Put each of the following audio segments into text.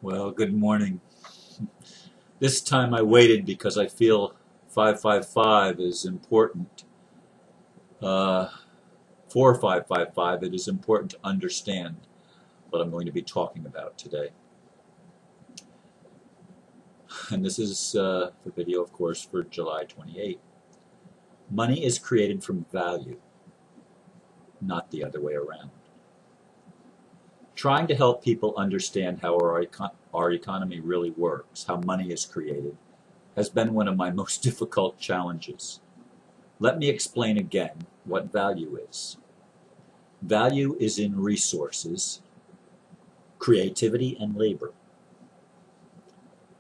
Well, good morning. This time I waited because I feel 555 is important. 4555, it is important to understand what I'm going to be talking about today. And this is the video, of course, for July 28. Money is created from value, not the other way around. Trying to help people understand how our economy really works, how money is created, has been one of my most difficult challenges. Let me explain again what value is. Value is in resources, creativity, and labor.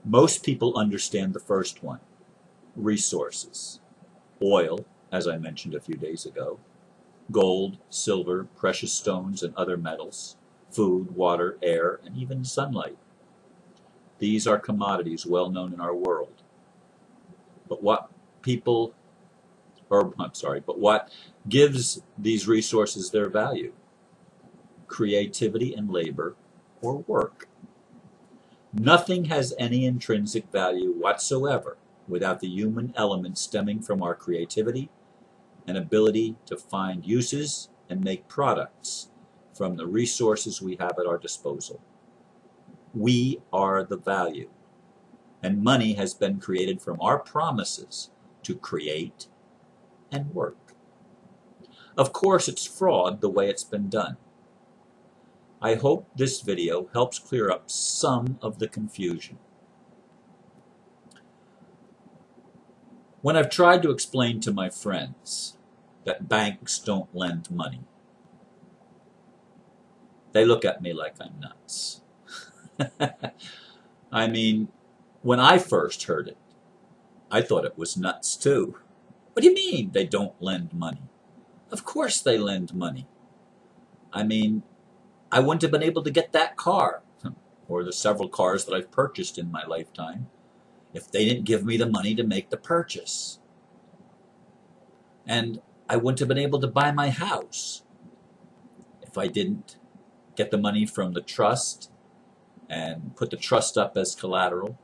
Most people understand the first one, resources. Oil, as I mentioned a few days ago, gold, silver, precious stones, and other metals, food, water, air, and even sunlight. These are commodities well known in our world. But what gives these resources their value? Creativity and labor, or work. Nothing has any intrinsic value whatsoever without the human element stemming from our creativity and ability to find uses and make products from the resources we have at our disposal. We are the value, and money has been created from our promises to create and work. Of course, it's fraud the way it's been done. I hope this video helps clear up some of the confusion. When I've tried to explain to my friends that banks don't lend money, they look at me like I'm nuts. I mean, when I first heard it, I thought it was nuts too. What do you mean they don't lend money? Of course they lend money. I mean, I wouldn't have been able to get that car, or the several cars that I've purchased in my lifetime, if they didn't give me the money to make the purchase. And I wouldn't have been able to buy my house if I didn't get the money from the trust and put the trust up as collateral.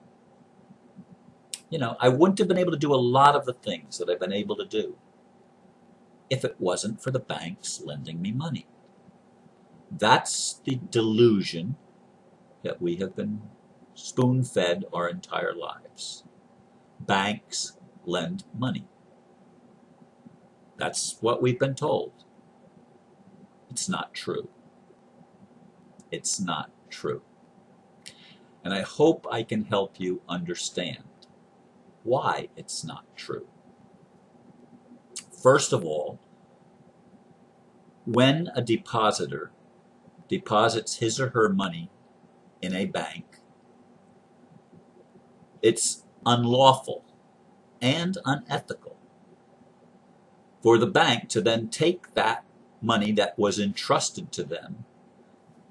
You know, I wouldn't have been able to do a lot of the things that I've been able to do if it wasn't for the banks lending me money. That's the delusion that we have been spoon-fed our entire lives. Banks lend money. That's what we've been told. It's not true. It's not true. And I hope I can help you understand why it's not true. First of all, when a depositor deposits his or her money in a bank, it's unlawful and unethical for the bank to then take that money that was entrusted to them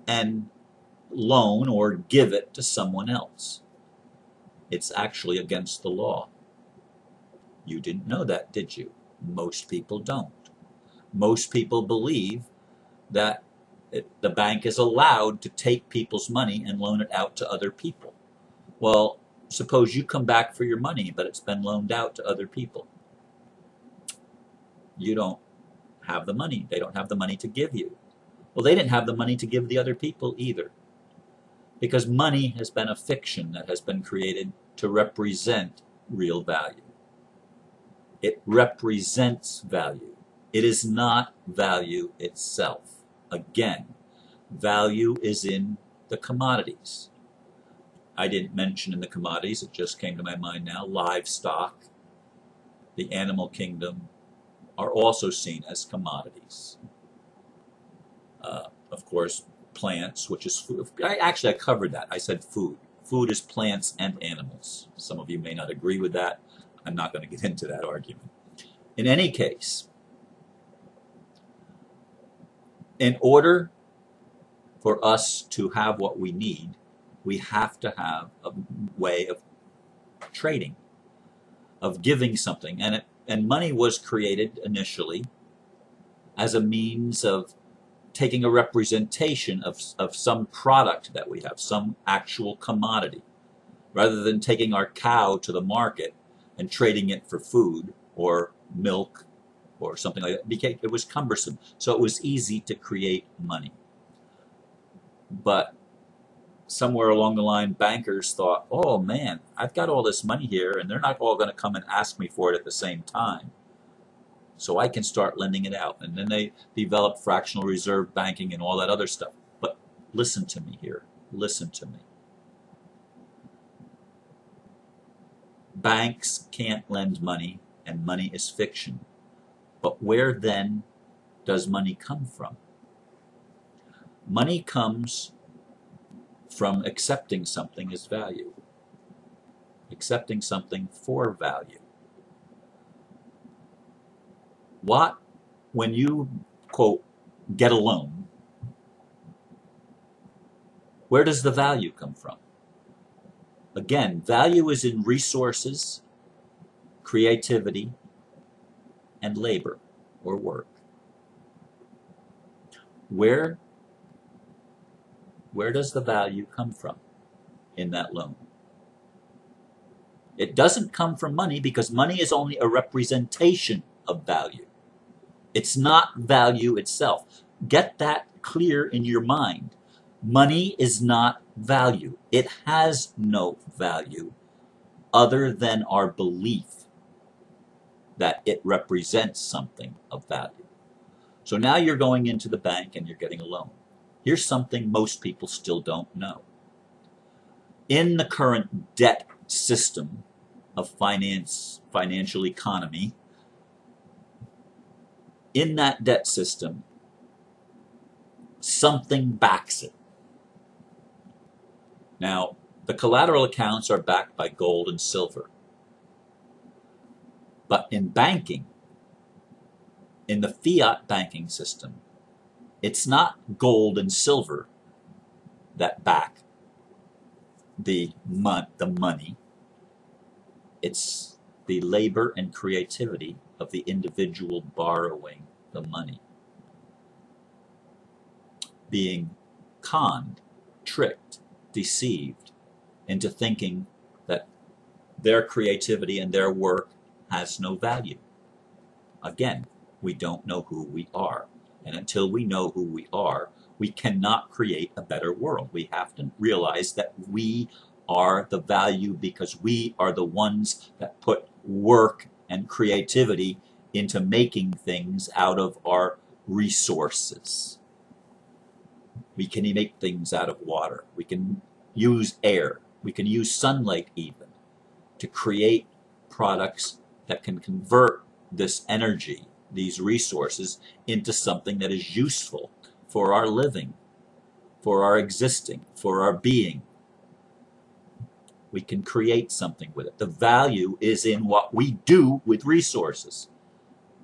and loan or give it to someone else. It's actually against the law. You didn't know that, did you? Most people don't. Most people believe that the bank is allowed to take people's money and loan it out to other people. Well, suppose you come back for your money, but it's been loaned out to other people. You don't have the money. They don't have the money to give you. Well, they didn't have the money to give the other people either, because money has been a fiction that has been created to represent real value. It represents value. It is not value itself. Again, value is in the commodities. I didn't mention in the commodities, it just came to my mind now, livestock, the animal kingdom, are also seen as commodities. Of course, plants, which is food. I covered that. I said food. Food is plants and animals. Some of you may not agree with that. I'm not going to get into that argument. In any case, in order for us to have what we need, we have to have a way of trading, of giving something. And money was created initially as a means of taking a representation of some product that we have, some actual commodity, rather than taking our cow to the market and trading it for food or milk or something like that. It was cumbersome. So it was easy to create money. But somewhere along the line, bankers thought, oh man, I've got all this money here and they're not all going to come and ask me for it at the same time. So I can start lending it out. And then they developed fractional reserve banking and all that other stuff. But listen to me here. Listen to me. Banks can't lend money, and money is fiction. But where then does money come from? Money comes from accepting something as value, accepting something for value. When you, quote, get a loan, where does the value come from? Again, value is in resources, creativity, and labor or work. Where does the value come from in that loan? It doesn't come from money, because money is only a representation of value. It's not value itself. Get that clear in your mind. Money is not value. It has no value other than our belief that it represents something of value. So now you're going into the bank and you're getting a loan. Here's something most people still don't know. In the current debt system of financial economy, in that debt system, something backs it. Now, the collateral accounts are backed by gold and silver. But in banking, in the fiat banking system, it's not gold and silver that back the money. It's the labor and creativity of the individual borrowing the money, being conned, tricked, deceived into thinking that their creativity and their work has no value. Again, we don't know who we are. And until we know who we are, we cannot create a better world. We have to realize that we are the value, because we are the ones that put work and creativity into making things out of our resources. We can make things out of water. We can use air. We can use sunlight even to create products that can convert this energy, these resources, into something that is useful for our living, for our existing, for our being. We can create something with it. The value is in what we do with resources.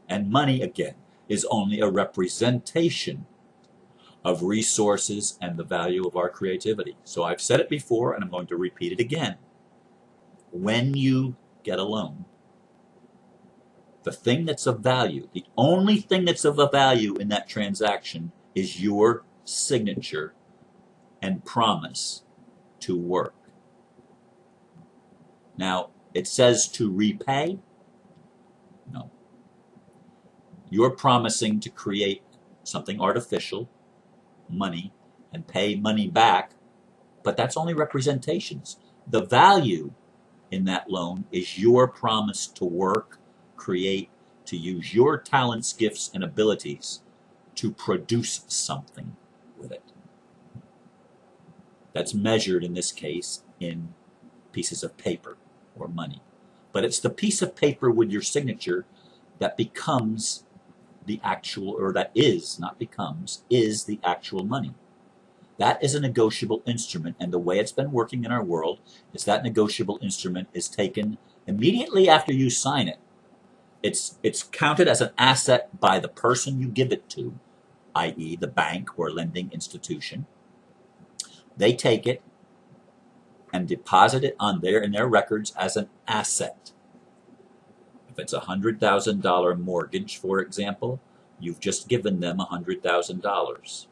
And money, again, is only a representation of resources and the value of our creativity. So I've said it before, and I'm going to repeat it again. When you get a loan, the thing that's of value, the only thing that's of a value in that transaction is your signature and promise to work. Now, it says to repay. No. You're promising to create something artificial, money, and pay money back, but that's only representations. The value in that loan is your promise to work, create, to use your talents, gifts, and abilities to produce something with it. That's measured in this case in pieces of paper or money. But it's the piece of paper with your signature that becomes the actual, or that is, not becomes, is the actual money. That is a negotiable instrument, and the way it's been working in our world is that negotiable instrument is taken immediately after you sign it. It's counted as an asset by the person you give it to, i.e. the bank or lending institution. They take it and deposit it on in their records as an asset. If it's a $100,000 mortgage, for example, You've just given them $100,000.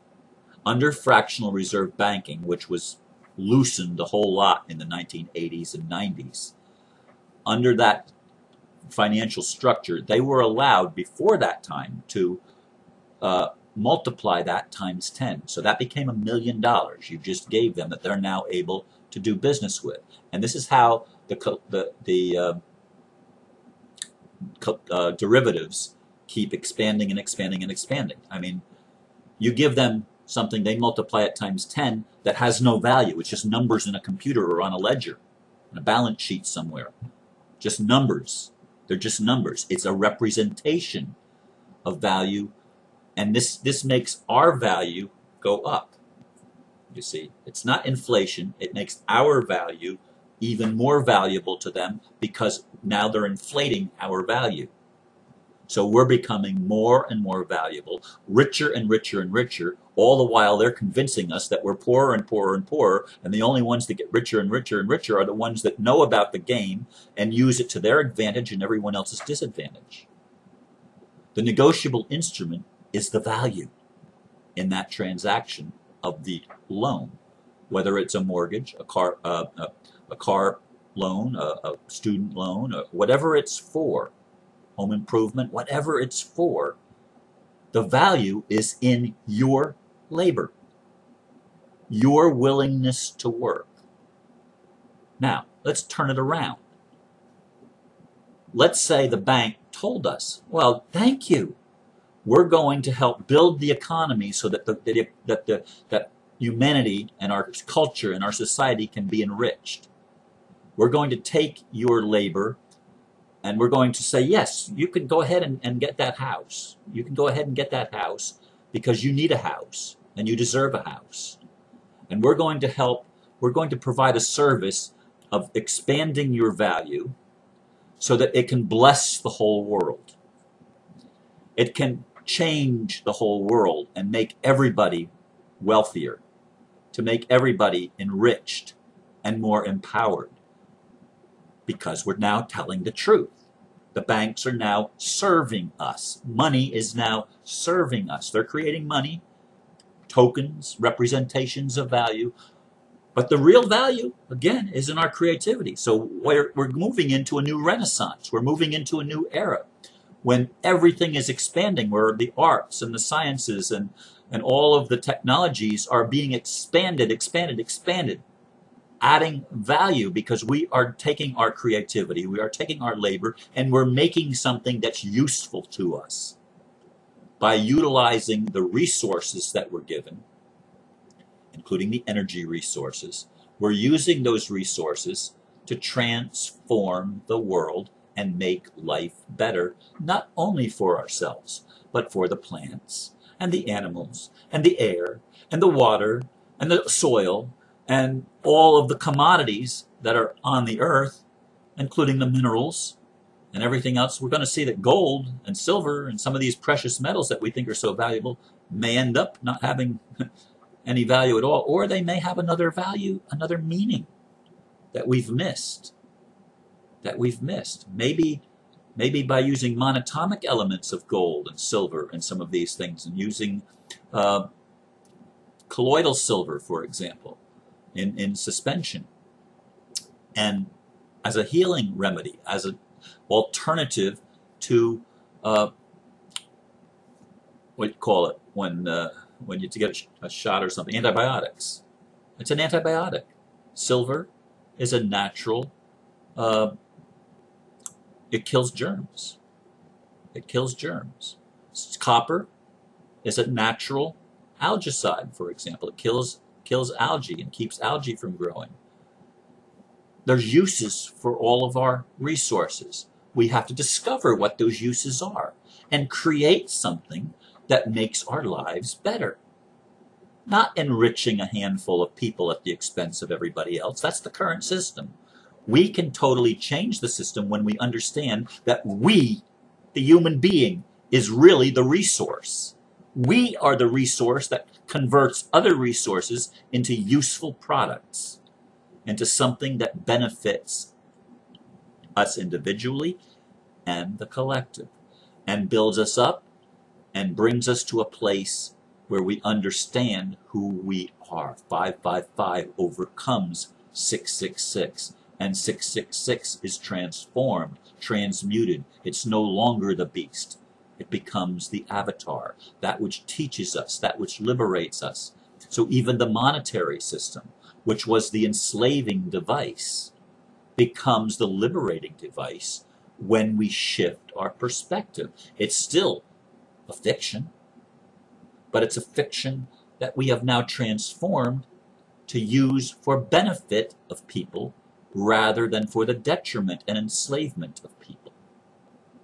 Under fractional reserve banking, which was loosened a whole lot in the 1980s and 90s, under that financial structure, they were allowed before that time to multiply that times 10. So that became $1 million you just gave them that they're now able to do business with. And this is how the derivatives keep expanding and expanding and expanding. I mean, you give them something, they multiply it times 10 that has no value. It's just numbers in a computer or on a ledger, on a balance sheet somewhere. Just numbers. They're just numbers. It's a representation of value, and this makes our value go up. You see, it's not inflation. It makes our value even more valuable to them because now they're inflating our value. So we're becoming more and more valuable, richer and richer and richer, all the while they're convincing us that we're poorer and poorer and poorer, and the only ones that get richer and richer and richer are the ones that know about the game and use it to their advantage and everyone else's disadvantage. The negotiable instrument is the value in that transaction of the loan, whether it's a mortgage, a car loan, a student loan, whatever it's for, home improvement, whatever it's for, the value is in your labor, your willingness to work. Now, let's turn it around. Let's say the bank told us, well, thank you. We're going to help build the economy so that that humanity and our culture and our society can be enriched. We're going to take your labor and we're going to say, yes, you can go ahead and get that house. You can go ahead and get that house because you need a house and you deserve a house. And we're going to help, we're going to provide a service of expanding your value so that it can bless the whole world. It can change the whole world and make everybody wealthier, to make everybody enriched and more empowered. Because we're now telling the truth. The banks are now serving us. Money is now serving us. They're creating money, tokens, representations of value. But the real value, again, is in our creativity. So we're moving into a new renaissance. We're moving into a new era when everything is expanding, where the arts and the sciences and all of the technologies are being expanded, adding value because we are taking our creativity, we are taking our labor, and we're making something that's useful to us by utilizing the resources that we're given, including the energy resources. We're using those resources to transform the world and make life better, not only for ourselves, but for the plants and the animals and the air and the water and the soil and all of the commodities that are on the earth, including the minerals and everything else. We're going to see that gold and silver and some of these precious metals that we think are so valuable may end up not having any value at all, or they may have another value, another meaning that we've missed. Maybe by using monatomic elements of gold and silver and some of these things, and using colloidal silver, for example, in suspension, and as a healing remedy, as an alternative to what do you call it when you get a shot or something, antibiotics. It's an antibiotic. Silver is a natural. It kills germs. It kills germs. Copper is a natural algicide, for example. It kills algae and keeps algae from growing. There's uses for all of our resources. We have to discover what those uses are and create something that makes our lives better. Not enriching a handful of people at the expense of everybody else. That's the current system. We can totally change the system when we understand that we, the human being, is really the resource. We are the resource that converts other resources into useful products, into something that benefits us individually and the collective, and builds us up and brings us to a place where we understand who we are. 555 overcomes 666, and 666 is transformed, transmuted. It's no longer the beast. It becomes the avatar, that which teaches us, that which liberates us. So even the monetary system, which was the enslaving device, becomes the liberating device when we shift our perspective. It's still a fiction, but it's a fiction that we have now transformed to use for benefit of people rather than for the detriment and enslavement of people.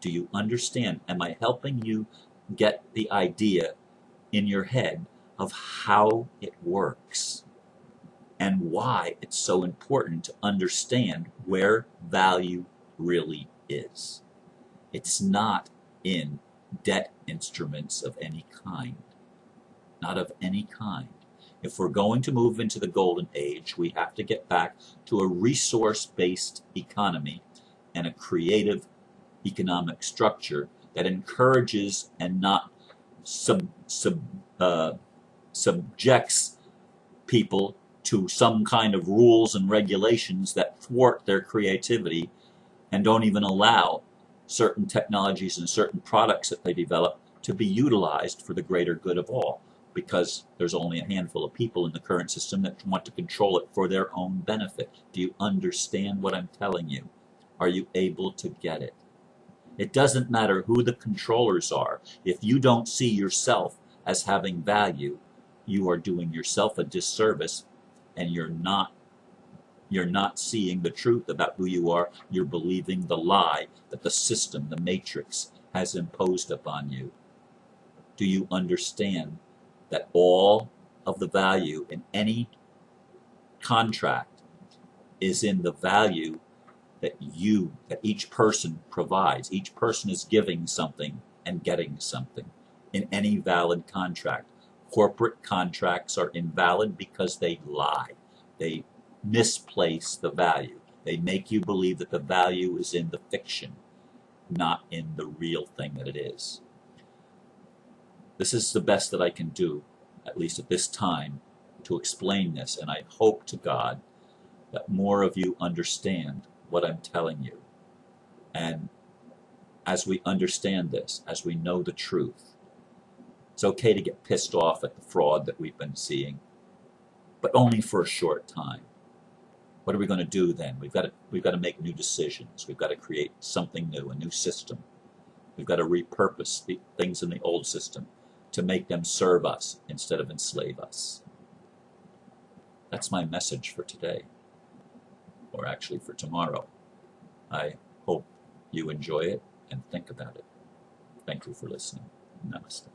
Do you understand? Am I helping you get the idea in your head of how it works and why it's so important to understand where value really is? It's not in debt instruments of any kind. Not of any kind. If we're going to move into the golden age, we have to get back to a resource-based economy and a creative economic structure that encourages and not subjects people to some kind of rules and regulations that thwart their creativity and don't even allow certain technologies and certain products that they develop to be utilized for the greater good of all, because there's only a handful of people in the current system that want to control it for their own benefit. Do you understand what I'm telling you? Are you able to get it? It doesn't matter who the controllers are. If you don't see yourself as having value, you are doing yourself a disservice, and you're not seeing the truth about who you are. You're believing the lie that the system, the matrix, has imposed upon you. Do you understand that all of the value in any contract is in the value that each person provides? Each person is giving something and getting something in any valid contract. Corporate contracts are invalid because they lie. They misplace the value. They make you believe that the value is in the fiction, not in the real thing that it is. This is the best that I can do, at least at this time, to explain this, and I hope to God that more of you understand what I'm telling you. And as we understand this, as we know the truth, it's okay to get pissed off at the fraud that we've been seeing, but only for a short time. What are we going to do then? We've got to make new decisions. We've got to create something new, a new system. We've got to repurpose the things in the old system to make them serve us instead of enslave us. That's my message for today, or actually for tomorrow. I hope you enjoy it and think about it. Thank you for listening. Namaste.